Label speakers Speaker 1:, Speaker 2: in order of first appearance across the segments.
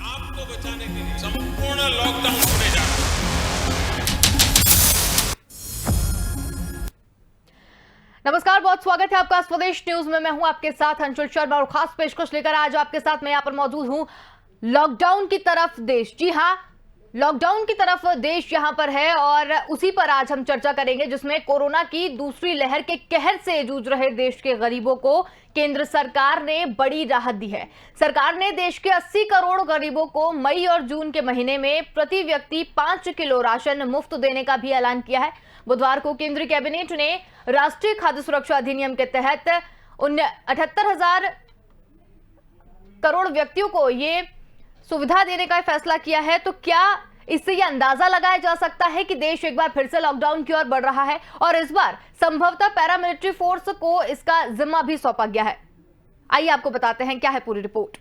Speaker 1: आपको बचाने के लिए संपूर्ण लॉकडाउन होने जा रहा है।
Speaker 2: नमस्कार, बहुत स्वागत है आपका स्वदेश न्यूज में। मैं हूं आपके साथ अंशुल शर्मा और खास पेशकश लेकर आज आपके साथ मैं यहां पर मौजूद हूं। लॉकडाउन की तरफ देश, जी हां, लॉकडाउन की तरफ देश यहां पर है और उसी पर आज हम चर्चा करेंगे, जिसमें कोरोना की दूसरी लहर के कहर से जूझ रहे देश के गरीबों को केंद्र सरकार ने बड़ी राहत दी है। सरकार ने देश के 80 करोड़ गरीबों को मई और जून के महीने में प्रति व्यक्ति 5 किलो राशन मुफ्त देने का भी ऐलान किया है। बुधवार को केंद्रीय कैबिनेट ने राष्ट्रीय खाद्य सुरक्षा अधिनियम के तहत 78,000 करोड़ व्यक्तियों को ये सुविधा देने का फैसला किया है। तो क्या इससे यह अंदाजा लगाया जा सकता है कि देश एक बार फिर से लॉकडाउन की ओर बढ़ रहा है और इस बार संभवतः पैरामिलिट्री फोर्स को इसका जिम्मा भी सौंपा गया है? आइए आपको बताते हैं क्या है पूरी रिपोर्ट।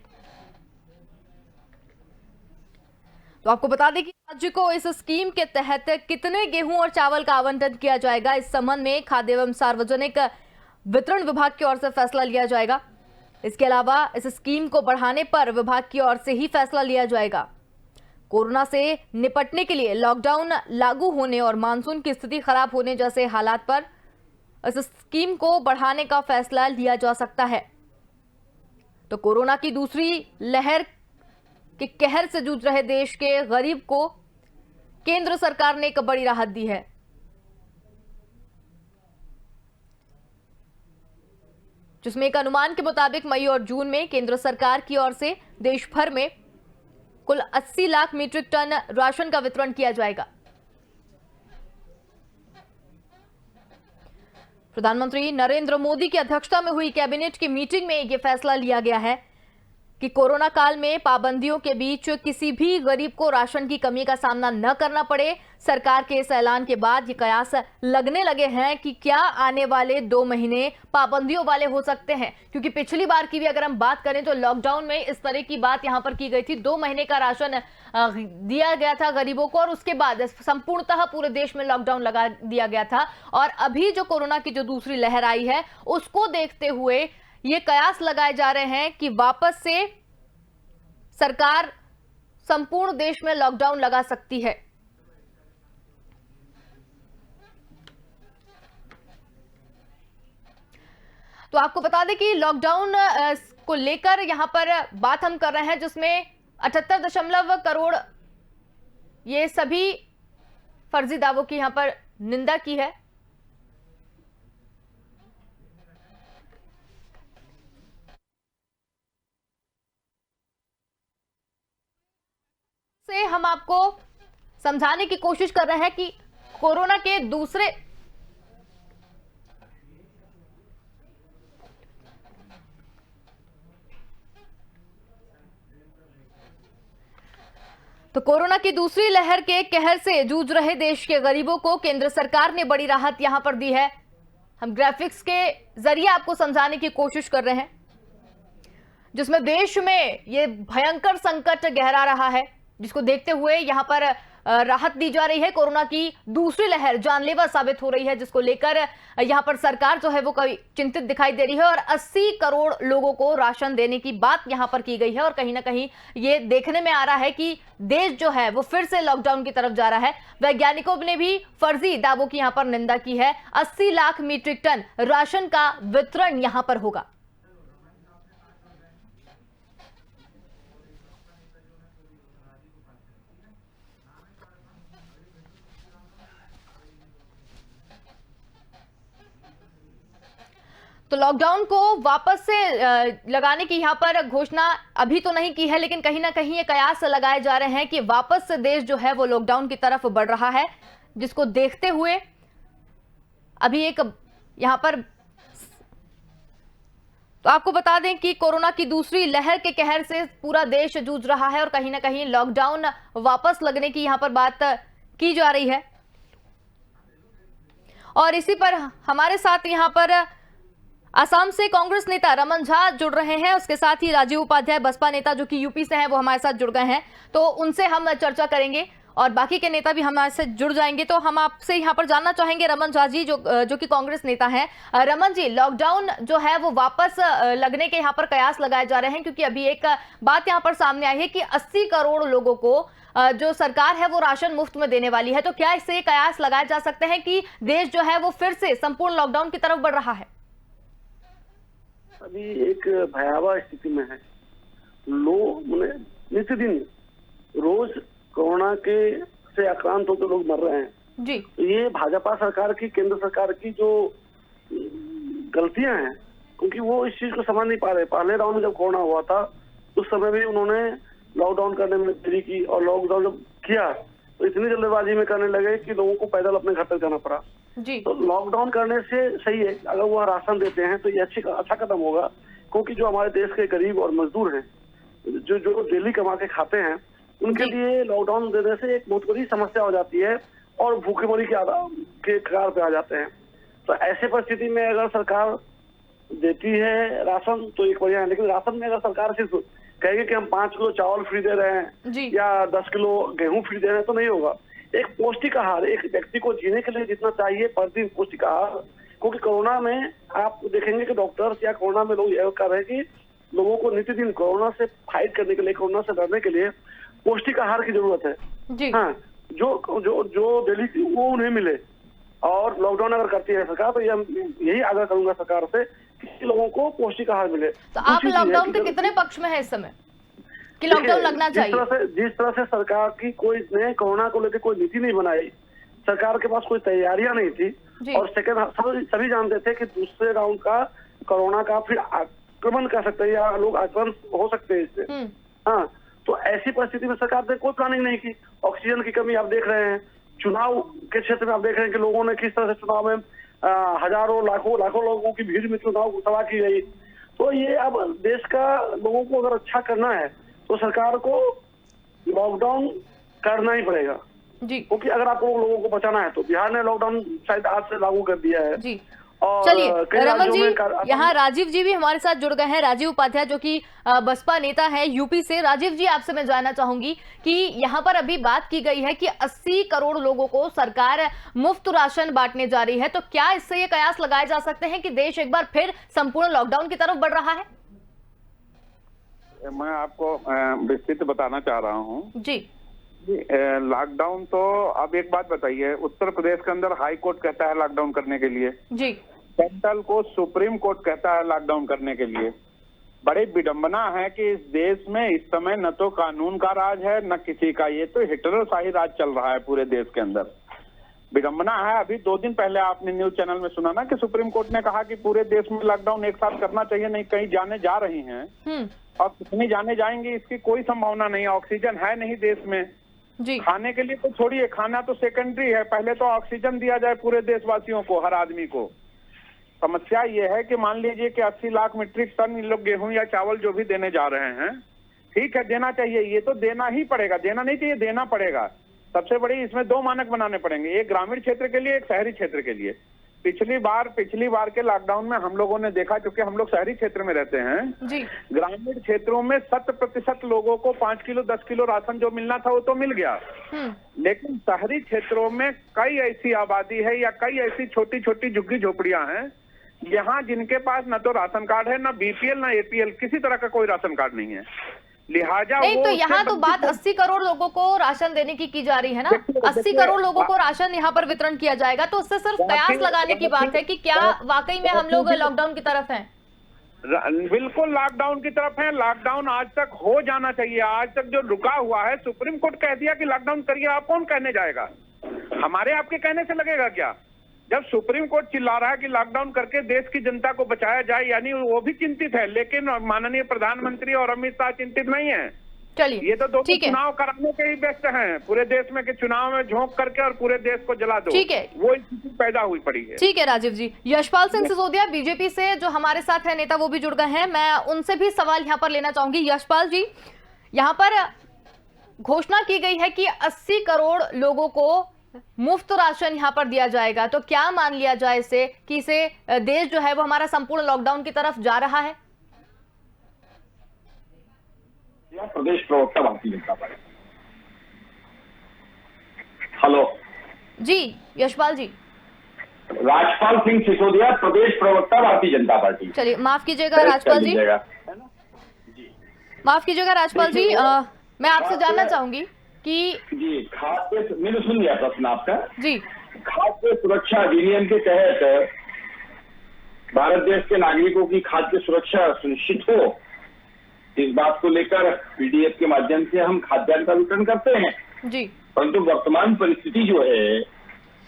Speaker 2: तो आपको बता दें कि राज्य को इस स्कीम के तहत कितने गेहूं और चावल का आवंटन किया जाएगा, इस संबंध में खाद्य एवं सार्वजनिक वितरण विभाग की ओर से फैसला लिया जाएगा। इसके अलावा इस स्कीम को बढ़ाने पर विभाग की ओर से ही फैसला लिया जाएगा। कोरोना से निपटने के लिए लॉकडाउन लागू होने और मानसून की स्थिति खराब होने जैसे हालात पर इस स्कीम को बढ़ाने का फैसला लिया जा सकता है। तो कोरोना की दूसरी लहर के कहर से जूझ रहे देश के गरीब को केंद्र सरकार ने एक बड़ी राहत दी है। जिसमें एक अनुमान के मुताबिक मई और जून में केंद्र सरकार की ओर से देश भर में कुल 80 लाख मीट्रिक टन राशन का वितरण किया जाएगा। प्रधानमंत्री नरेंद्र मोदी की अध्यक्षता में हुई कैबिनेट की मीटिंग में यह फैसला लिया गया है कि कोरोना काल में पाबंदियों के बीच किसी भी गरीब को राशन की कमी का सामना न करना पड़े। सरकार के इस ऐलान के बाद ये कयास लगने लगे हैं कि क्या आने वाले 2 महीने पाबंदियों वाले हो सकते हैं, क्योंकि पिछली बार की भी अगर हम बात करें तो लॉकडाउन में इस तरह की बात यहां पर की गई थी। 2 महीने का राशन दिया गया था गरीबों को और उसके बाद संपूर्णतः पूरे देश में लॉकडाउन लगा दिया गया था। और अभी जो कोरोना की जो दूसरी लहर आई है उसको देखते हुए ये कयास लगाए जा रहे हैं कि वापस से सरकार संपूर्ण देश में लॉकडाउन लगा सकती है। तो आपको बता दें कि लॉकडाउन को लेकर यहां पर बात हम कर रहे हैं, जिसमें 78 करोड़ ये सभी फर्जी दावों की यहां पर निंदा की है। से हम आपको समझाने की कोशिश कर रहे हैं कि कोरोना के दूसरे तो कोरोना की दूसरी लहर के कहर से जूझ रहे देश के गरीबों को केंद्र सरकार ने बड़ी राहत यहां पर दी है। हम ग्राफिक्स के जरिए आपको समझाने की कोशिश कर रहे हैं, जिसमें देश में ये भयंकर संकट गहरा रहा है, जिसको देखते हुए यहां पर राहत दी जा रही है। कोरोना की दूसरी लहर जानलेवा साबित हो रही है, जिसको लेकर यहां पर सरकार जो है वो कभी चिंतित दिखाई दे रही है और 80 करोड़ लोगों को राशन देने की बात यहां पर की गई है। और कहीं ना कहीं ये देखने में आ रहा है कि देश जो है वो फिर से लॉकडाउन की तरफ जा रहा है। वैज्ञानिकों ने भी फर्जी दावों की यहां पर निंदा की है। 80 लाख मीट्रिक टन राशन का वितरण यहां पर होगा। तो लॉकडाउन को वापस से लगाने की यहां पर घोषणा अभी तो नहीं की है, लेकिन कहीं ना कहीं ये कयास लगाए जा रहे हैं कि वापस से देश जो है वो लॉकडाउन की तरफ बढ़ रहा है, जिसको देखते हुए अभी एक यहां पर तो आपको बता दें कि कोरोना की दूसरी लहर के कहर से पूरा देश जूझ रहा है और कहीं ना कहीं लॉकडाउन वापस लगने की यहां पर बात की जा रही है। और इसी पर हमारे साथ यहां पर असम से कांग्रेस नेता रमन झा जुड़ रहे हैं, उसके साथ ही राजीव उपाध्याय बसपा नेता जो कि यूपी से हैं वो हमारे साथ जुड़ गए हैं, तो उनसे हम चर्चा करेंगे। और बाकी के नेता भी हमारे से जुड़ जाएंगे। तो हम आपसे यहाँ पर जानना चाहेंगे रमन झा जी, जो कि कांग्रेस नेता हैं। रमन जी, लॉकडाउन जो है वो वापस लगने के यहाँ पर कयास लगाए जा रहे हैं, क्योंकि अभी एक बात यहाँ पर सामने आई है कि 80 करोड़ लोगों को जो सरकार है वो राशन मुफ्त में देने वाली है। तो क्या इससे ये कयास लगाए जा सकते हैं कि देश जो है वो फिर से संपूर्ण लॉकडाउन की तरफ बढ़ रहा है?
Speaker 3: अभी एक भयावह स्थिति में है। लोग नित्यदिन रोज कोरोना के से आक्रांत होकर लोग मर रहे हैं
Speaker 2: जी।
Speaker 3: ये भाजपा सरकार की, केंद्र सरकार की जो गलतियां हैं, क्योंकि वो इस चीज को समझ नहीं पा रहे। पहले राउंड में जब कोरोना हुआ था उस समय भी उन्होंने लॉकडाउन करने में देरी की, और लॉकडाउन जब किया तो इतनी जल्दबाजी में करने लगे कि लोगों को पैदल अपने घर तक जाना पड़ा
Speaker 2: जी।
Speaker 3: तो लॉकडाउन करने से सही है, अगर वो राशन देते हैं तो ये अच्छा कदम होगा, क्योंकि जो हमारे देश के गरीब और मजदूर हैं, जो डेली कमा के खाते हैं, उनके लिए लॉकडाउन देने से एक बहुत बड़ी समस्या हो जाती है और भूखमरी के कगार पे आ जाते हैं। तो ऐसे परिस्थिति में अगर सरकार देती है राशन तो एक बढ़िया है, लेकिन राशन में अगर सरकार सिर्फ कहेगी कि हम 5 किलो चावल फ्री दे रहे हैं या 10 किलो गेहूं फ्री दे रहे हैं तो नहीं होगा। एक पौष्टिक आहार, एक व्यक्ति को जीने के लिए जितना चाहिए पर दिन पौष्टिक आहार, क्योंकि कोरोना में आप देखेंगे कि डॉक्टर्स या कोरोना में लोग यह कर रहे हैं कि लोगों को नित्यदिन कोरोना से फाइट करने के लिए, कोरोना से लड़ने के लिए पौष्टिक आहार की जरूरत है जी। हाँ, जो डेली वो उन्हें मिले। और लॉकडाउन अगर करती है सरकार तो यही आग्रह करूंगा सरकार से कि लोगों को पौष्टिक आहार मिले।
Speaker 2: तो आप लॉकडाउन के कितने पक्ष में है इस समय कि लॉकडाउन लगना चाहिए?
Speaker 3: जिस तरह से सरकार की कोई ने कोरोना को लेकर कोई नीति नहीं बनाई, सरकार के पास कोई तैयारियां नहीं थी, और सेकंड सभी जानते थे कि दूसरे राउंड का कोरोना का फिर आक्रमण कर सकते हैं या लोग आक्रमण हो सकते हैं इससे। हाँ, तो ऐसी परिस्थिति में सरकार ने कोई प्लानिंग नहीं की। ऑक्सीजन की कमी आप देख रहे हैं, चुनाव के क्षेत्र में आप देख रहे हैं कि लोगों ने किस तरह से चुनाव में हजारों लाखों लोगों की भीड़ में चुनाव सभा की गई। तो ये अब देश का लोगों को अगर अच्छा करना है तो सरकार को लॉकडाउन करना ही पड़ेगा जी, क्योंकि अगर आपको लोगों को बचाना है तो बिहार ने लॉकडाउन शायद आज से लागू कर दिया है जी।
Speaker 2: और चलिए रमन जी, यहाँ राजीव जी भी हमारे साथ जुड़ गए हैं। राजीव उपाध्याय जो कि बसपा नेता है यूपी से। राजीव जी, आपसे मैं जानना चाहूंगी कि यहाँ पर अभी बात की गई है कि 80 करोड़ लोगों को सरकार मुफ्त राशन बांटने जा रही है, तो क्या इससे ये कयास लगाए जा सकते हैं कि देश एक बार फिर संपूर्ण लॉकडाउन की तरफ बढ़ रहा है?
Speaker 4: मैं आपको विस्तृत बताना चाह रहा हूँ
Speaker 2: जी।
Speaker 4: लॉकडाउन तो अब एक बात बताइए, उत्तर प्रदेश के अंदर हाई कोर्ट कहता है लॉकडाउन करने के लिए जी, सेंट्रल को सुप्रीम कोर्ट कहता है लॉकडाउन करने के लिए। बड़ी विडंबना है कि इस देश में इस समय न तो कानून का राज है न किसी का, ये तो हिटलरशाही राज चल रहा है पूरे देश के अंदर। विडंबना है। अभी 2 दिन पहले आपने न्यूज चैनल में सुना ना कि सुप्रीम कोर्ट ने कहा कि पूरे देश में लॉकडाउन एक साथ करना चाहिए, नहीं कहीं जाने जा रही हैं और कितनी जाने जाएंगी इसकी कोई संभावना नहीं है। ऑक्सीजन है नहीं देश में जी। खाने के लिए तो छोड़िए, खाना तो सेकेंडरी है, पहले तो ऑक्सीजन दिया जाए पूरे देशवासियों को, हर आदमी को। समस्या ये है कि मान लीजिए कि 80 लाख मीट्रिक टन इन लोग गेहूं या चावल जो भी देने जा रहे हैं, ठीक है देना चाहिए, ये तो देना ही पड़ेगा, देना नहीं चाहिए, देना पड़ेगा। सबसे बड़ी इसमें 2 मानक बनाने पड़ेंगे, एक ग्रामीण क्षेत्र के लिए, एक शहरी क्षेत्र के लिए। पिछली बार के लॉकडाउन में हम लोगों ने देखा, क्योंकि हम लोग शहरी क्षेत्र में रहते हैं जी, ग्रामीण क्षेत्रों में 100% लोगों को 5 किलो 10 किलो राशन जो मिलना था वो तो मिल गया, लेकिन शहरी क्षेत्रों में कई ऐसी आबादी है या कई ऐसी छोटी छोटी झुग्गी झोपड़ियां हैं यहाँ जिनके पास न तो राशन कार्ड है, न बीपीएल, न एपीएल, किसी तरह का कोई राशन कार्ड नहीं है। लिहाजा
Speaker 2: नहीं, तो यहाँ तो बात 80 करोड़ लोगों को राशन देने की जा रही है ना। 80 करोड़ लोगों को राशन यहाँ पर वितरण किया जाएगा, तो उससे सिर्फ कयास लगाने की बात है कि क्या वाकई में हम लोग लॉकडाउन की तरफ हैं?
Speaker 4: बिल्कुल लॉकडाउन की तरफ है। लॉकडाउन आज तक हो जाना चाहिए। आज तक जो रुका हुआ है, सुप्रीम कोर्ट कह दिया कि लॉकडाउन करिए, आप कौन कहने जाएगा? हमारे आपके कहने से लगेगा क्या? जब सुप्रीम कोर्ट चिल्ला रहा है कि लॉकडाउन करके देश की जनता को बचाया जाए, यानी वो भी चिंतित है, लेकिन माननीय प्रधानमंत्री और अमित शाह चिंतित नहीं है।
Speaker 2: चलिए,
Speaker 4: ये तो 2 चुनाव कराने के ही व्यस्त हैं पूरे देश में, कि चुनाव में झोंक करके और पूरे देश को जला दो।
Speaker 2: ठीक है,
Speaker 4: वो स्थिति पैदा हुई पड़ी है।
Speaker 2: ठीक है राजीव जी। यशपाल सिंह सिसोदिया बीजेपी से जो हमारे साथ है नेता, वो भी जुड़ गए हैं। मैं उनसे भी सवाल यहाँ पर लेना चाहूंगी। यशपाल जी, यहाँ पर घोषणा की गई है कि 80 करोड़ लोगों को मुफ्त राशन यहाँ पर दिया जाएगा, तो क्या मान लिया जाए इसे कि इसे देश जो है वो हमारा संपूर्ण लॉकडाउन की तरफ जा रहा है?
Speaker 5: प्रदेश प्रवक्ता भारतीय जनता पार्टी। हेलो
Speaker 2: जी यशपाल जी।
Speaker 5: राजपाल सिंह सिसोदिया, प्रदेश प्रवक्ता भारतीय जनता पार्टी।
Speaker 2: चलिए माफ कीजिएगा राजपाल जी, माफ कीजिएगा राजपाल जी, मैं आपसे जानना चाहूंगी कि
Speaker 5: जी खाद्य, मैंने सुन लिया प्रश्न आपका
Speaker 2: जी।
Speaker 5: खाद्य सुरक्षा अधिनियम के तहत भारत देश के नागरिकों की खाद्य सुरक्षा सुनिश्चित हो, इस बात को लेकर पीडीएफ के माध्यम से हम खाद्यान्न का वितरण करते हैं
Speaker 2: जी।
Speaker 5: परंतु वर्तमान परिस्थिति जो है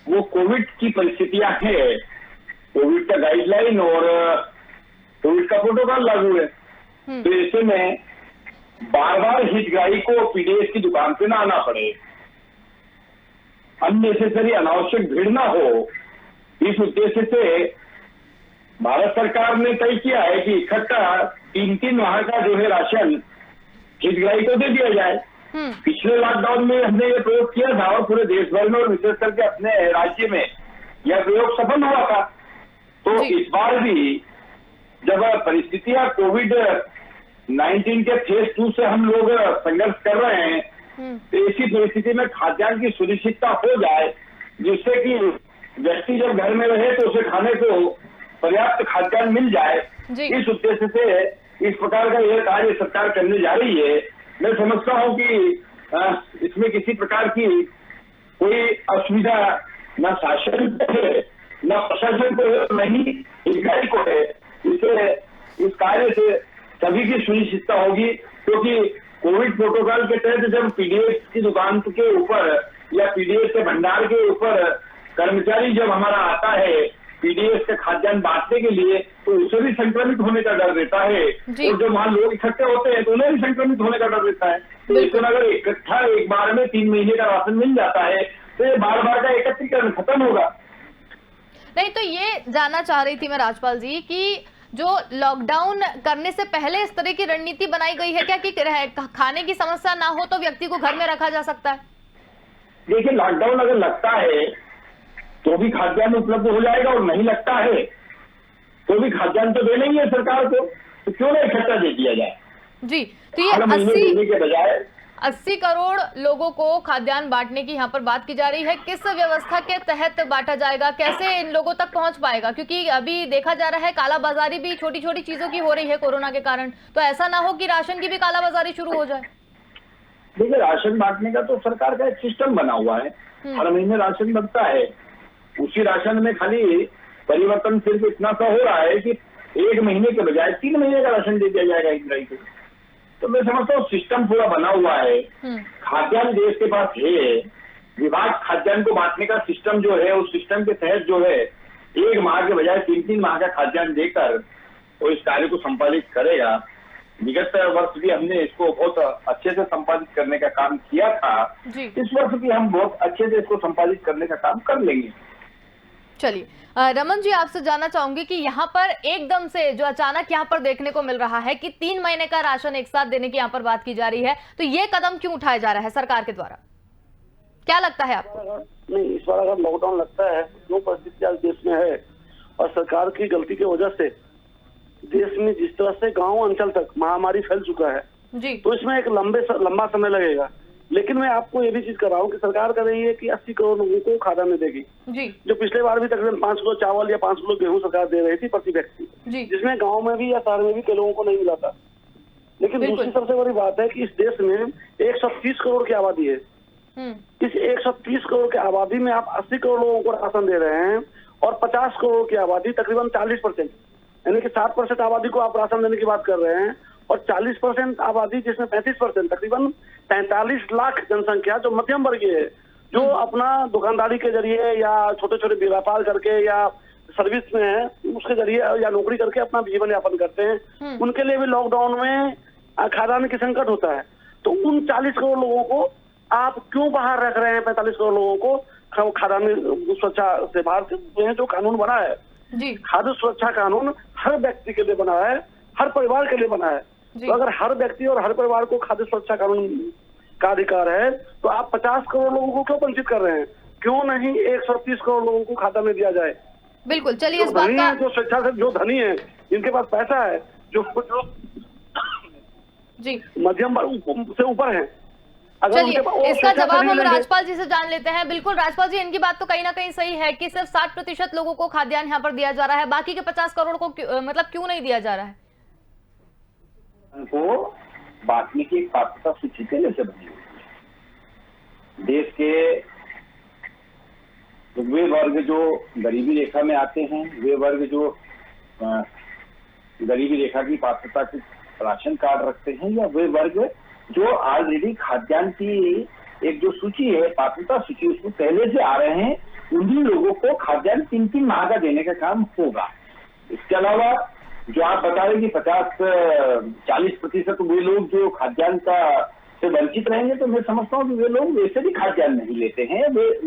Speaker 5: वो कोविड की परिस्थितियां है, कोविड का गाइडलाइन और कोविड का प्रोटोकॉल लागू है। तो ऐसे में बार बार हितग्राही को पीडीएस की दुकान पे ना आना पड़े, अननेसेसरी अनावश्यक भीड़ ना हो, इस उद्देश्य से भारत सरकार ने तय किया है कि इकट्ठा 3-3 माह का जो है राशन हितग्राही को दे दिया जाए। पिछले लॉकडाउन में हमने ये प्रयोग किया था और पूरे देश भर में और विशेष करके अपने राज्य में यह प्रयोग सफल हुआ था। तो इस बार भी जब परिस्थितियां कोविड-19 के फेज 2 से हम लोग संघर्ष कर रहे हैं, तो ऐसी परिस्थिति में खाद्यान्न की सुनिश्चितता हो जाए जिससे कि व्यक्ति जब घर में रहे तो उसे खाने को पर्याप्त खाद्यान्न मिल जाए, इस उद्देश्य से इस प्रकार का यह कार्य सरकार करने जा रही है। मैं समझता हूं कि इसमें किसी प्रकार की कोई असुविधा न शासन को है न प्रशासन को है, न ही हितग्राही को है। इसे इस कार्य से सभी की सुनिश्चितता होगी, क्योंकि कोविड प्रोटोकॉल के तहत जब पीडीएस की दुकान के ऊपर या पीडीएस के भंडार के ऊपर कर्मचारी जब हमारा आता है पीडीएस के खाद्यान्न बांटने के लिए, तो उसे भी संक्रमित होने का डर रहता है और जब वहाँ लोग इकट्ठे होते हैं तो उन्हें भी संक्रमित होने का डर रहता है। तो इसमें अगर इकट्ठा एक बार में 3 महीने का राशन मिल जाता है तो ये बार बार का एकत्रीकरण खत्म होगा।
Speaker 2: नहीं तो ये जानना चाह रही थी मैं राजपाल जी कि जो लॉकडाउन करने से पहले इस तरह की रणनीति बनाई गई है क्या कि खाने की समस्या ना हो तो व्यक्ति को घर में रखा जा सकता है?
Speaker 5: देखिए लॉकडाउन अगर लगता है तो भी खाद्यान्न उपलब्ध हो जाएगा और नहीं लगता है तो भी खाद्यान्न तो देना ही है सरकार को, तो क्यों नहीं इकट्ठा दे दिया जाए
Speaker 2: जी। तो ये
Speaker 5: 80 के बजाय
Speaker 2: 80 करोड़ लोगों को खाद्यान्न बांटने की यहाँ पर बात की जा रही है, किस व्यवस्था के तहत बांटा जाएगा, कैसे इन लोगों तक पहुंच पाएगा? क्योंकि अभी देखा जा रहा है कालाबाजारी भी छोटी छोटी चीजों की हो रही है कोरोना के कारण, तो ऐसा ना हो कि राशन की भी कालाबाजारी शुरू हो जाए।
Speaker 5: देखिए राशन बांटने का तो सरकार का एक सिस्टम बना हुआ है, हर महीने राशन बनता है, उसी राशन में खाली परिवर्तन सिर्फ इतना सा हो रहा है कि 1 महीने के बजाय 3 महीने का राशन दे दिया जाएगा हितग्राही को। तो मैं समझता हूँ सिस्टम पूरा बना हुआ है, खाद्यान्न देश के पास है, विभाग खाद्यान्न को बांटने का सिस्टम जो है उस सिस्टम के तहत जो है 1 माह के बजाय 3-3 माह का खाद्यान्न देकर वो इस कार्य को संपादित करेगा। विगत वर्ष भी हमने इसको बहुत अच्छे से संपादित करने का काम किया था, इस वर्ष भी हम बहुत अच्छे से इसको संपादित करने का काम कर लेंगे।
Speaker 2: चलिए रमन जी आपसे जानना चाहूंगी कि यहाँ पर एकदम से जो अचानक यहाँ पर देखने को मिल रहा है कि 3 महीने का राशन एक साथ देने की यहाँ पर बात की जा रही है, तो ये कदम क्यों उठाया जा रहा है सरकार के द्वारा, क्या लगता है आपको?
Speaker 3: नहीं, इस बार अगर लॉकडाउन लगता है जो परिस्थिति आज देश में है और सरकार की गलती की वजह से देश में जिस तरह से गाँव अंचल तक महामारी फैल चुका है
Speaker 2: जी,
Speaker 3: तो इसमें एक लंबा समय लगेगा। लेकिन मैं आपको ये भी चीज कर रहा हूँ कि सरकार कर रही है कि 80 करोड़ लोगों को खाद्यान्न देगी
Speaker 2: जी।
Speaker 3: जो पिछले बार भी तकरीबन 5 किलो चावल या 5 किलो गेहूं सरकार दे रही थी प्रति व्यक्ति, जिसमें गांव में भी या शहर में भी कई लोगों को नहीं मिला था। लेकिन दूसरी सबसे बड़ी बात है कि इस देश में 130 करोड़ की आबादी है, इस 130 करोड़ की आबादी में आप 80 करोड़ लोगों को राशन दे रहे हैं और 50 करोड़ की आबादी तकरीबन 40% यानी कि 60% आबादी को आप राशन देने की बात कर रहे हैं और 40% आबादी जिसमें 35% तकरीबन 43 लाख जनसंख्या जो मध्यम वर्गीय है, जो अपना दुकानदारी के जरिए या छोटे छोटे व्यापार करके या सर्विस में है उसके जरिए या नौकरी करके अपना जीवन यापन करते हैं, उनके लिए भी लॉकडाउन में खाद्यान्न की संकट होता है। तो उन 40 करोड़ लोगों को आप क्यों बाहर रख रहे हैं? 45 करोड़ लोगों को खाद्यान्न सुरक्षा से बाहर जो कानून बना है, खाद्य सुरक्षा कानून हर व्यक्ति के लिए बना है, हर परिवार के लिए बना है। तो अगर हर व्यक्ति और हर परिवार को खाद्य सुरक्षा कानून का अधिकार है तो आप 50 करोड़ लोगों को क्यों वंचित कर रहे हैं? क्यों नहीं 130 करोड़ लोगों को खाद्यान्न दिया जाए?
Speaker 2: बिल्कुल, चलिए इस बात का
Speaker 3: जो स्वेच्छा से जो धनी है, जिनके पास पैसा है, जो
Speaker 2: जी
Speaker 3: मध्यम से ऊपर है,
Speaker 2: चलिए इसका जवाब हम राजपाल जी से जान लेते हैं। बिल्कुल राजपाल जी, इनकी बात तो कहीं ना कहीं सही है कि सिर्फ 60% लोगों को खाद्यान्न यहाँ पर दिया जा रहा है, बाकी के 50 करोड़ को मतलब क्यों नहीं दिया जा रहा है?
Speaker 5: उनको बांटने की एक पात्रता सूची पहले से बनी हुई है। देश के वे वर्ग जो गरीबी रेखा में आते हैं, वे वर्ग जो गरीबी रेखा की पात्रता के राशन कार्ड रखते हैं, या वे वर्ग जो ऑलरेडी खाद्यान्न की एक जो सूची है, पात्रता सूची, उसमें पहले से आ रहे हैं, उन्हीं लोगों को खाद्यान्न 3-3 माह का देने का काम होगा। इसके अलावा जो आप बता रहे कि 40% वे लोग जो खाद्यान्न का से वंचित रहेंगे, तो मैं समझता हूँ कि वे लोग वैसे भी खाद्यान्न नहीं लेते हैं।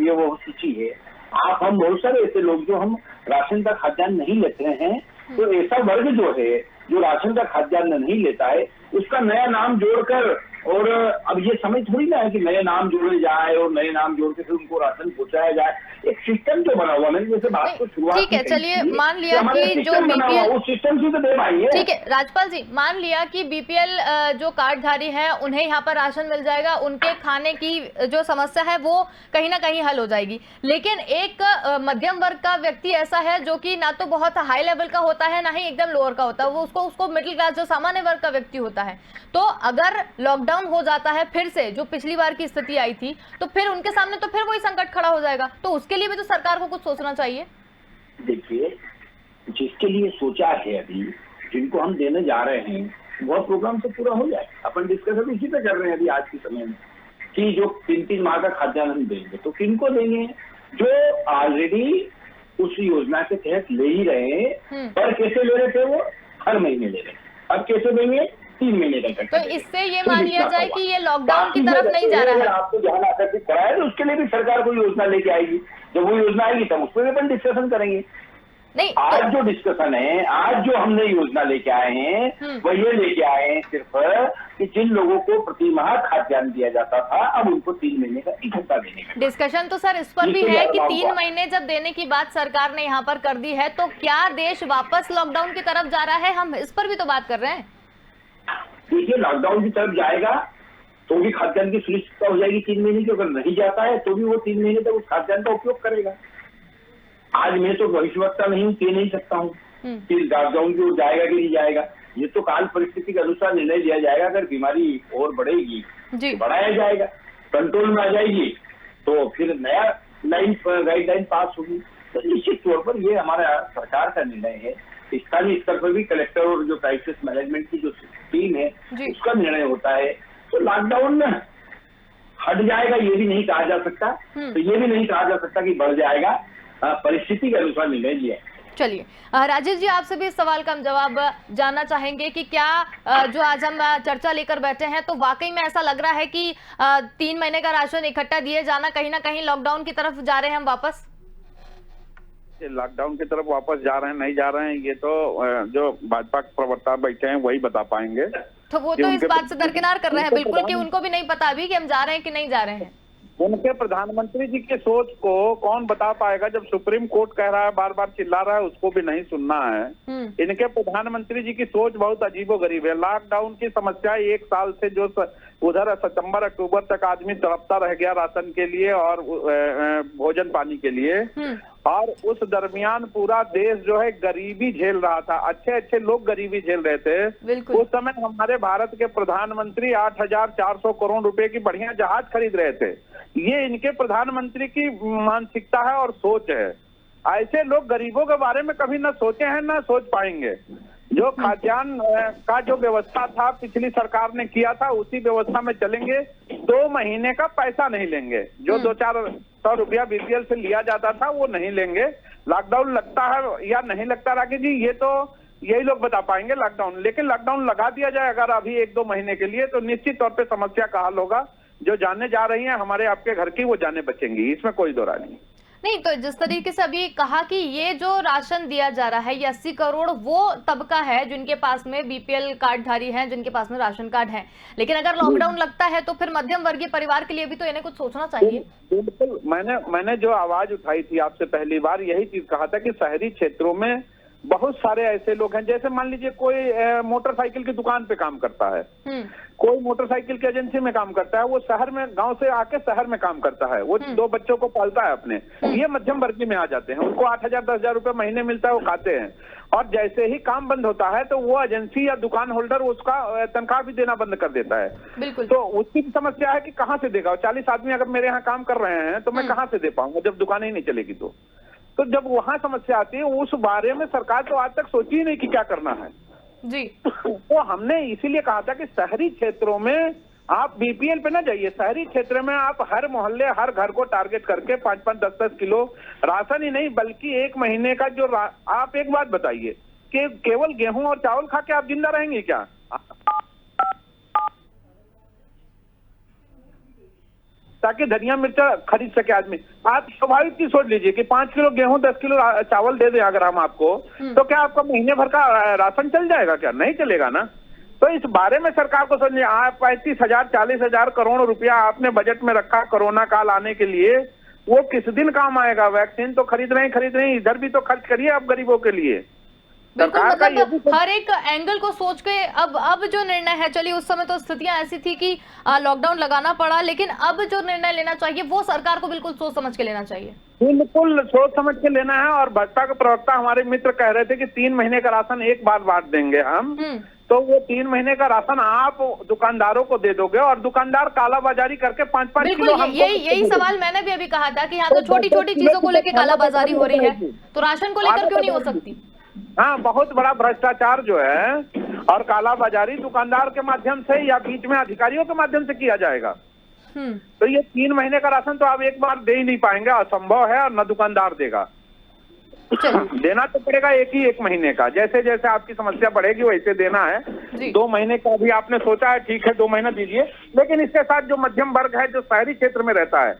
Speaker 5: ये वो सूची है। आप हम बहुत सारे ऐसे लोग जो हम राशन का खाद्यान्न नहीं लेते हैं, तो ऐसा वर्ग जो है जो राशन का खाद्यान्न नहीं लेता है, उसका नया नाम जोड़कर, और अब ये समझ थोड़ी ना है कि नए नाम जोड़े जाए और नए नाम जोड़ के फिर उनको राशन पहुंचाया जाए। एक सिस्टम जो बना हुआ, मैंने जैसे बात को शुरुआत
Speaker 2: ठीक है, चलिए मान लिया कि जो
Speaker 5: बीपीएल, उस सिस्टम से तो दे पाएंगे।
Speaker 2: ठीक है राजपाल जी, मान लिया कि बीपीएल जो कार्डधारी हैं उन्हें यहाँ पर राशन मिल जाएगा, उनके खाने की जो समस्या है वो कहीं ना कहीं हल हो जाएगी। लेकिन एक मध्यम वर्ग का व्यक्ति ऐसा है जो कि ना तो बहुत हाई लेवल का होता है, ना ही एकदम लोअर का होता है, वो उसको मिडिल क्लास जो सामान्य वर्ग का व्यक्ति होता है। तो अगर लॉकडाउन हो जाता है फिर से, जो पिछली बार की स्थिति आई थी, तो फिर उनके सामने तो फिर वही संकट खड़ा हो जाएगा। तो उसके लिए भी तो सरकार को कुछ सोचना चाहिए।
Speaker 5: देखिए, जिसके लिए सोचा है अभी, जिनको हम देने जा रहे हैं, वह प्रोग्राम तो पूरा हो जाए। अपन डिस्कशन इसी पे कर रहे हैं अभी आज के समय में कि जो 3-3 माह का खाद्यान्न हम देंगे, तो किनको देंगे? जो ऑलरेडी उस योजना के तहत ले ही रहे हैं। पर कैसे ले रहे थे? वो हर महीने ले रहे हैं। अब कैसे देंगे? 3 महीने का।
Speaker 2: तो इससे ये मान लिया जाए कि ये लॉकडाउन की तरफ नहीं जा रहा है।
Speaker 5: आपको ध्यान आकर्षित कराया, तो उसके लिए भी सरकार कोई योजना लेके आएगी। जब वो योजना आएगी तब उस पर भी अपन डिस्कशन करेंगे।
Speaker 2: नहीं,
Speaker 5: आज जो डिस्कशन है, आज जो हमने योजना लेके आए हैं, वो ये लेके आए हैं सिर्फ कि जिन लोगों को प्रति माह खाद्यान्न दिया जाता था, अब उनको 3 महीने का इकट्ठा देने का।
Speaker 2: डिस्कशन तो सर इस पर भी है कि 3 महीने जब देने की बात सरकार ने यहाँ पर कर दी है, तो क्या देश वापस लॉकडाउन की तरफ जा रहा है? हम इस पर भी तो बात कर रहे हैं।
Speaker 5: देखिए, लॉकडाउन की तरफ जाएगा तो भी खाद्यान्न की सुनिश्चितता हो जाएगी 3 महीने की। अगर नहीं जाता है तो भी वो 3 महीने तक उस खाद्यान्न का उपयोग करेगा। आज मैं तो भविष्यवक्ता नहीं हूँ, कह नहीं सकता हूँ कि लॉकडाउन की ओर जाएगा कि नहीं जाएगा। ये तो काल परिस्थिति के अनुसार निर्णय लिया जाएगा। अगर बीमारी और बढ़ेगी तो बढ़ाया जाएगा, कंट्रोल में आ जाएगी तो फिर नया गाइडलाइन पास होगी। तो निश्चित तौर पर ये हमारा सरकार का निर्णय है। स्थानीय स्तर पर भी कलेक्टर और जो क्राइसिस मैनेजमेंट की जो टीम है उसका निर्णय होता है। तो लॉकडाउन हट जाएगा ये भी नहीं कहा जा सकता, तो ये भी नहीं कहा जा सकता कि बढ़ जाएगा। परिस्थिति के अनुसार निर्णय लिया।
Speaker 2: चलिए राजेश जी, आपसे भी इस सवाल का हम जवाब जानना चाहेंगे कि क्या जो आज हम चर्चा लेकर बैठे हैं, तो वाकई में ऐसा लग रहा है कि 3 महीने का राशन इकट्ठा दिए जाना कहीं ना कहीं लॉकडाउन की तरफ जा रहे हैं हम वापस?
Speaker 4: लॉकडाउन की तरफ वापस जा रहे हैं, नहीं जा रहे हैं, ये तो जो भाजपा के प्रवक्ता बैठे हैं वही बता पाएंगे।
Speaker 2: तो वो तो इस बात से दरकिनार कर रहे हैं बिल्कुल कि उनको भी नहीं पता अभी कि हम जा रहे हैं कि नहीं जा रहे हैं।
Speaker 4: उनके प्रधानमंत्री जी की सोच को कौन बता पाएगा? जब सुप्रीम कोर्ट कह रहा है, बार बार चिल्ला रहा है, उसको भी नहीं सुनना है। इनके प्रधानमंत्री जी की सोच बहुत अजीबोगरीब है। लॉकडाउन की समस्या 1 साल से जो उधर सितंबर अक्टूबर तक आदमी तड़पता रह गया राशन के लिए और भोजन पानी के लिए, और उस दरमियान पूरा देश जो है गरीबी झेल रहा था। अच्छे अच्छे लोग गरीबी झेल रहे थे। उस समय हमारे भारत के प्रधानमंत्री 8,400 करोड़ रुपए की बढ़िया जहाज खरीद रहे थे। ये इनके प्रधानमंत्री की मानसिकता है और सोच है। ऐसे लोग गरीबों के बारे में कभी न सोचे हैं न सोच पाएंगे। जो खाद्यान्न का जो व्यवस्था था पिछली सरकार ने किया था, उसी व्यवस्था में चलेंगे। 2 महीने का पैसा नहीं लेंगे। जो 200-400 रुपया बीपीएल से लिया जाता था वो नहीं लेंगे। लॉकडाउन लगता है या नहीं लगता राकेश जी, ये तो यही लोग बता पाएंगे लॉकडाउन। लेकिन लॉकडाउन लगा दिया जाए अगर अभी 1-2 महीने के लिए, तो निश्चित तौर पर समस्या का हल होगा। जो जाने जा रही हैं हमारे आपके घर की, वो जाने बचेंगी, इसमें कोई दो राय नहीं।
Speaker 2: तो जिस तरीके से अभी कहा कि ये जो राशन दिया जा रहा है, ये 80 करोड़ वो तबका है जिनके पास में बीपीएल कार्डधारी हैं, जिनके पास में राशन कार्ड है। लेकिन अगर लॉकडाउन लगता है तो फिर मध्यम वर्गीय परिवार के लिए भी तो इन्हें कुछ सोचना चाहिए।
Speaker 4: बिल्कुल, मैंने जो आवाज उठाई थी आपसे पहली बार, यही चीज कहा था कि शहरी क्षेत्रों में बहुत सारे ऐसे लोग हैं, जैसे मान लीजिए कोई मोटरसाइकिल की दुकान पे काम करता है, कोई मोटरसाइकिल की एजेंसी में काम करता है, वो शहर में, गांव से आके शहर में काम करता है, वो 2 बच्चों को पालता है अपने, ये मध्यम वर्गीय में आ जाते हैं। उनको 8,000 10,000 रुपए महीने मिलता है, वो खाते हैं। और जैसे ही काम बंद होता है तो वो एजेंसी या दुकान होल्डर उसका तनख्वाह भी देना बंद कर देता है। तो उसकी समस्या है कि कहाँ से देगा। 40 आदमी अगर मेरे यहाँ काम कर रहे हैं तो मैं कहाँ से दे पाऊंगा जब दुकानें ही नहीं चलेगी। तो जब वहां समस्या आती है, उस बारे में सरकार तो आज तक सोची ही नहीं कि क्या करना है जी। तो हमने इसीलिए कहा था कि शहरी क्षेत्रों में आप बीपीएल पे ना जाइए, शहरी क्षेत्र में आप हर मोहल्ले, हर घर को टारगेट करके 5-5, 10-10 किलो राशन ही नहीं बल्कि 1 महीने का जो आप एक बात बताइए कि केवल गेहूं और चावल खा के आप जिंदा रहेंगे क्या? ताकि धनिया मिर्चा खरीद सके आदमी। आप स्वाभाविक चीज सोच लीजिए कि 5 किलो गेहूं 10 किलो चावल दे दें अगर हम आपको, तो क्या आपका महीने भर का राशन चल जाएगा? क्या नहीं चलेगा ना। तो इस बारे में सरकार को समझिए। आप 35,000 40,000 करोड़ रुपया आपने बजट में रखा कोरोना काल आने के लिए, वो किस दिन काम आएगा? वैक्सीन तो खरीद रहे हैं, इधर भी तो खर्च करिए आप गरीबों के लिए।
Speaker 2: बिल्कुल, मतलब हर एक एंगल को सोच के अब जो निर्णय है, चलिए उस समय तो स्थितियां ऐसी थी कि लॉकडाउन लगाना पड़ा, लेकिन अब जो निर्णय लेना चाहिए वो सरकार को बिल्कुल सोच समझ के लेना चाहिए।
Speaker 4: बिल्कुल सोच समझ के लेना है। और भाजपा के प्रवक्ता हमारे मित्र कह रहे थे कि 3 महीने का राशन एक बार बांट देंगे हम, तो वो 3 महीने का राशन आप दुकानदारों को दे दोगे और दुकानदार कालाबाजारी करके 5-5 किलो।
Speaker 2: यही सवाल मैंने भी अभी कहा था कि यहाँ तो छोटी छोटी चीजों को लेकर कालाबाजारी हो रही है, तो राशन को लेकर क्यों नहीं हो सकती?
Speaker 4: हाँ, बहुत बड़ा भ्रष्टाचार जो है और कालाबाजारी दुकानदार के माध्यम से या बीच में अधिकारियों के माध्यम से किया जाएगा। तो ये 3 महीने का राशन तो आप एक बार दे ही नहीं पाएंगे, असंभव है। और न दुकानदार देगा, देना तो पड़ेगा एक महीने का। जैसे जैसे आपकी समस्या बढ़ेगी वैसे देना है। 2 महीने का भी आपने सोचा है, ठीक है 2 महीना दीजिए। लेकिन इसके साथ जो मध्यम वर्ग है, जो शहरी क्षेत्र में रहता है,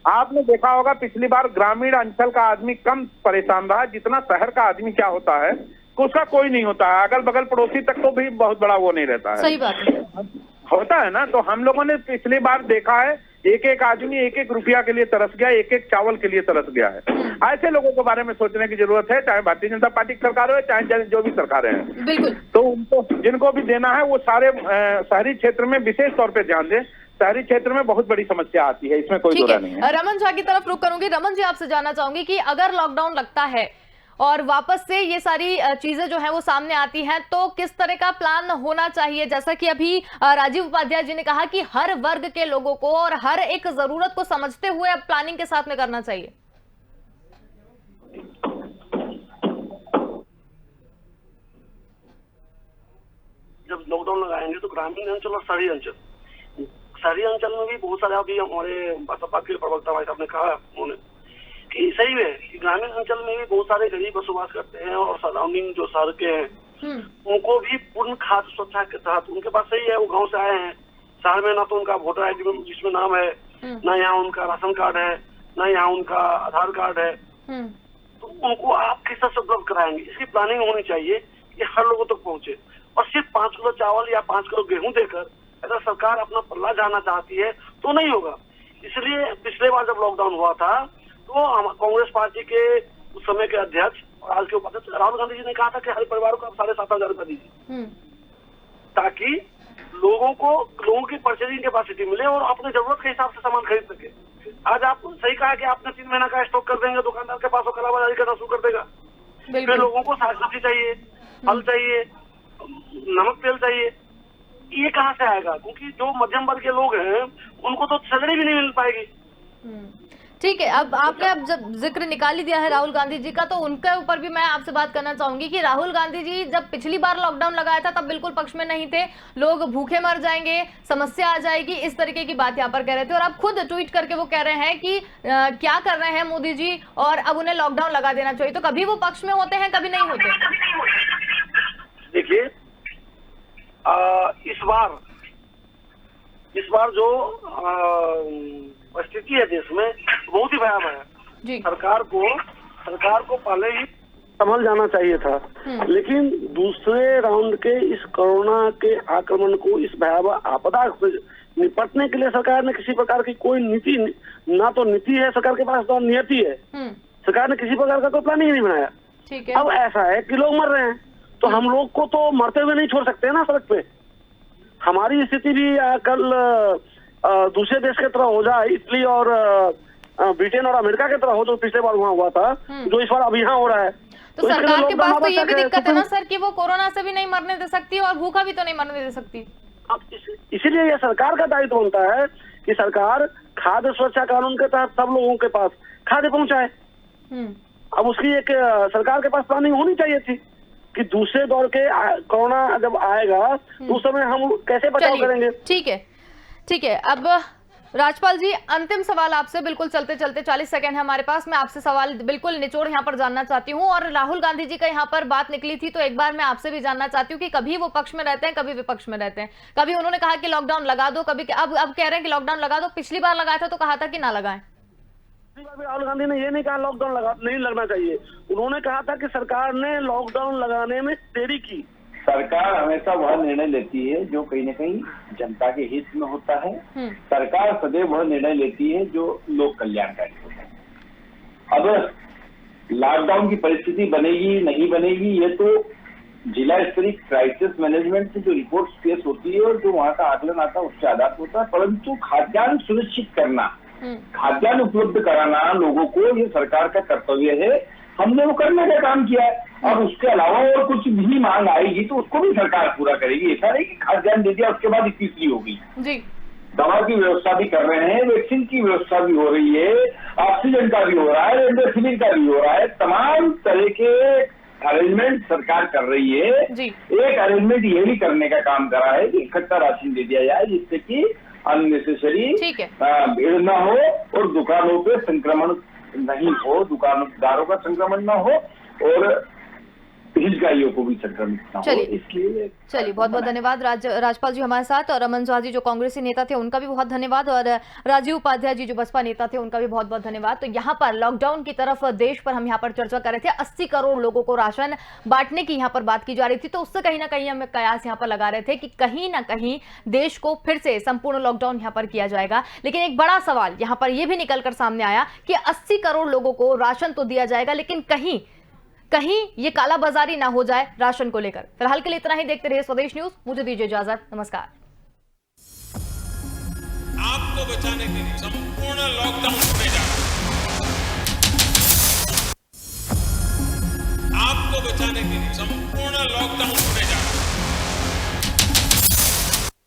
Speaker 4: आपने देखा होगा पिछली बार ग्रामीण अंचल का आदमी कम परेशान रहा जितना शहर का आदमी क्या होता है, उसका कोई नहीं होता है। अगल बगल पड़ोसी तक को भी बहुत बड़ा वो नहीं रहता है।
Speaker 2: सही बात है।
Speaker 4: होता है ना। तो हम लोगों ने पिछली बार देखा है, एक आदमी 1-1 रुपया के लिए तरस गया, 1-1 चावल के लिए तरस गया है। ऐसे लोगों के बारे में सोचने की जरूरत है, चाहे भारतीय जनता पार्टी की सरकार हो चाहे जो भी सरकारें हैं।
Speaker 2: बिल्कुल।
Speaker 4: तो उनको जिनको भी देना है वो सारे शहरी क्षेत्र में विशेष तौर पे ध्यान दें। शहरी क्षेत्र में बहुत बड़ी समस्या आती है, इसमें कोई दोहरा नहीं है।
Speaker 2: रमन झा की तरफ रुख करूंगी। रमन जी, आपसे जानना चाहूंगी कि अगर लॉकडाउन लगता है और वापस से ये सारी चीजें जो है वो सामने आती हैं, तो किस तरह का प्लान होना चाहिए? जैसा कि अभी राजीव उपाध्याय जी ने कहा कि हर वर्ग के लोगों को और हर एक जरूरत को समझते हुए अब प्लानिंग के साथ में करना चाहिए।
Speaker 3: जब लॉकडाउन लगाएंगे तो ग्रामीण अंचल और शहरी अंचल में भी बहुत सारे, अभी हमारे बसपा के प्रवक्ता भाई साहब ने कहा उन्होंने कि सही है कि ग्रामीण अंचल में भी बहुत सारे गरीब बसवास करते हैं और सराउंडिंग जो शहर के हैं उनको भी पूर्ण खाद्य सुरक्षा के तहत, उनके पास सही है वो गांव से आए हैं, शहर में ना तो उनका वोटर आईडी में जिसमें नाम है, ना यहाँ उनका राशन कार्ड है, ना यहाँ उनका आधार कार्ड है, तो उनको आप किस तरह से उपलब्ध कराएंगे? इसकी प्लानिंग होनी चाहिए कि हर लोगों तक पहुंचे। और सिर्फ 5 किलो चावल या 5 किलो गेहूं देकर अगर सरकार अपना पल्ला जाना चाहती है तो नहीं होगा। इसलिए पिछले बार जब लॉकडाउन हुआ था तो कांग्रेस पार्टी के उस समय के अध्यक्ष और आज के उपाध्यक्ष राहुल गांधी जी ने कहा था कि हर परिवार को आप 7,500 रुपए दीजिए, ताकि लोगों की परचेजिंग कैपेसिटी मिले और अपने जरूरत के हिसाब से सामान खरीद सके। आज आप सही कहा कि आपने 3 महीना का स्टॉक कर देंगे, दुकानदार के पास वो कालाबाजारी करना शुरू कर देगा। फिर लोगों को साग सब्जी चाहिए, फल चाहिए, नमक तेल चाहिए, ये कहाँ से आएगा? क्योंकि जो मध्यम वर्ग के लोग हैं उनको तो सैलरी भी नहीं मिल पाएगी।
Speaker 2: ठीक है, अब आपने जब जिक्र निकाल ही दिया है राहुल गांधी जी का, तो उनके ऊपर भी मैं आपसे बात करना चाहूंगी कि राहुल गांधी जी जब पिछली बार लॉकडाउन लगाया था तब बिल्कुल पक्ष में नहीं थे। लोग भूखे मर जाएंगे, समस्या आ जाएगी, इस तरीके की बात यहाँ पर कह रहे थे। और अब खुद ट्वीट करके वो कह रहे हैं कि क्या कर रहे हैं मोदी जी और अब उन्हें लॉकडाउन लगा देना चाहिए। तो कभी वो पक्ष में होते हैं, कभी नहीं होते।
Speaker 3: देखिए, इस बार जो स्थिति है देश में बहुत ही भयावह है। सरकार को पहले ही संभल जाना चाहिए था, लेकिन दूसरे राउंड के इस कोरोना के आक्रमण को, इस भयावह आपदा से निपटने के लिए सरकार ने किसी प्रकार की कोई नीति, ना तो नीति है सरकार के पास, तो नियति है। सरकार ने किसी प्रकार का कोई प्लानिंग नहीं बनाया।
Speaker 2: ठीक है।
Speaker 3: अब ऐसा है कि लोग मर रहे हैं, तो हम लोग को तो मरते हुए नहीं छोड़ सकते ना सड़क पे। हमारी स्थिति भी कल दूसरे देश की तरह हो जाए, इटली और ब्रिटेन और अमेरिका की तरह हो, जो पिछले बार वहाँ हुआ था, जो इस बार अब यहाँ हो रहा है।
Speaker 2: तो सरकार के पास तो ये भी दिक्कत है ना सर कि वो कोरोना से भी नहीं मरने दे सकती और भूखा भी तो नहीं मरने दे सकती।
Speaker 3: अब इसीलिए ये सरकार का दायित्व बनता है कि सरकार खाद्य सुरक्षा कानून के तहत सब लोगों के पास खाद्य पहुंचाए। अब उसकी एक सरकार के पास प्लानिंग होनी चाहिए थी कि दूसरे दौर के कोरोना जब आएगा तो उस समय हम कैसे बचाव करेंगे।
Speaker 2: ठीक है। अब राजपाल जी, अंतिम सवाल आपसे, बिल्कुल चलते चलते 40 सेकंड है हमारे पास। मैं आपसे सवाल बिल्कुल निचोड़ यहाँ पर जानना चाहती हूँ, और राहुल गांधी जी का यहाँ पर बात निकली थी, तो एक बार मैं आपसे भी जानना चाहती हूँ कि कभी वो पक्ष में रहते हैं, कभी विपक्ष में रहते हैं। कभी उन्होंने कहा कि लॉकडाउन लगा दो, कभी अब कह रहे हैं कि लॉकडाउन लगा दो। पिछली बार लगाया था तो कहा था कि ना लगाएं।
Speaker 3: राहुल गांधी ने ये नहीं कहा लॉकडाउन नहीं लगना चाहिए, उन्होंने कहा था कि सरकार ने लॉकडाउन लगाने में देरी की।
Speaker 5: सरकार हमेशा वह निर्णय लेती है जो कहीं न कहीं जनता के हित में होता है। सरकार सदैव वह निर्णय लेती है जो लोक कल्याणकारी होता है। अब लॉकडाउन की परिस्थिति बनेगी नहीं बनेगी, ये तो जिला स्तरीय क्राइसिस मैनेजमेंट से जो रिपोर्ट पेश होती है और जो वहाँ का आकलन आता है उसके आधार पर होता है। परंतु खाद्यान्न सुनिश्चित करना, खाद्यान्न उपलब्ध कराना लोगों को, ये सरकार का कर्तव्य है। हमने वो करने का काम किया है। और उसके अलावा और कुछ भी मांग आएगी तो उसको भी सरकार पूरा करेगी। ऐसा नहीं कि खाद्यान्न दे दिया उसके बाद इतनी फ्री होगी जी। दवा की व्यवस्था भी कर रहे हैं, वैक्सीन की व्यवस्था भी हो रही है, ऑक्सीजन का भी हो रहा है, रेमडेसिविर का भी हो रहा है। तमाम तरह के अरेंजमेंट सरकार कर रही है जी। एक अरेंजमेंट ये भी करने का काम करा है कि इकट्ठा राशन दे दिया जाए, जिससे कि अननेसेसरी भीड़ न हो और दुकानों पे संक्रमण नहीं हो, दुकानदारों का संक्रमण न हो और हितग्राहियों को भी संक्रमित न हो। इसलिए
Speaker 2: चलिए, बहुत बहुत धन्यवाद राजपाल जी हमारे साथ, और रमन झा जी जो कांग्रेसी नेता थे उनका भी बहुत धन्यवाद, और राजीव उपाध्याय जी जो बसपा नेता थे उनका भी बहुत बहुत धन्यवाद। तो यहाँ पर लॉकडाउन की तरफ देश पर हम यहाँ पर चर्चा कर रहे थे। 80 करोड़ लोगों को राशन बांटने की यहाँ पर बात की जा रही थी, तो उससे कहीं ना कहीं हम कयास यहाँ पर लगा रहे थे कि कहीं ना कहीं देश को फिर से संपूर्ण लॉकडाउन यहाँ पर किया जाएगा। लेकिन एक बड़ा सवाल यहाँ पर यह भी निकल कर सामने आया कि 80 करोड़ लोगों को राशन तो दिया जाएगा, लेकिन कहीं ये कालाबाजारी ना हो जाए राशन को लेकर। फिलहाल के लिए इतना ही। देखते रहिए स्वदेश न्यूज। मुझे दीजिए इजाजत। नमस्कार।
Speaker 1: आपको बचाने के लिए संपूर्ण लॉकडाउन होने जा रहा है। आपको बचाने के लिए संपूर्ण लॉकडाउन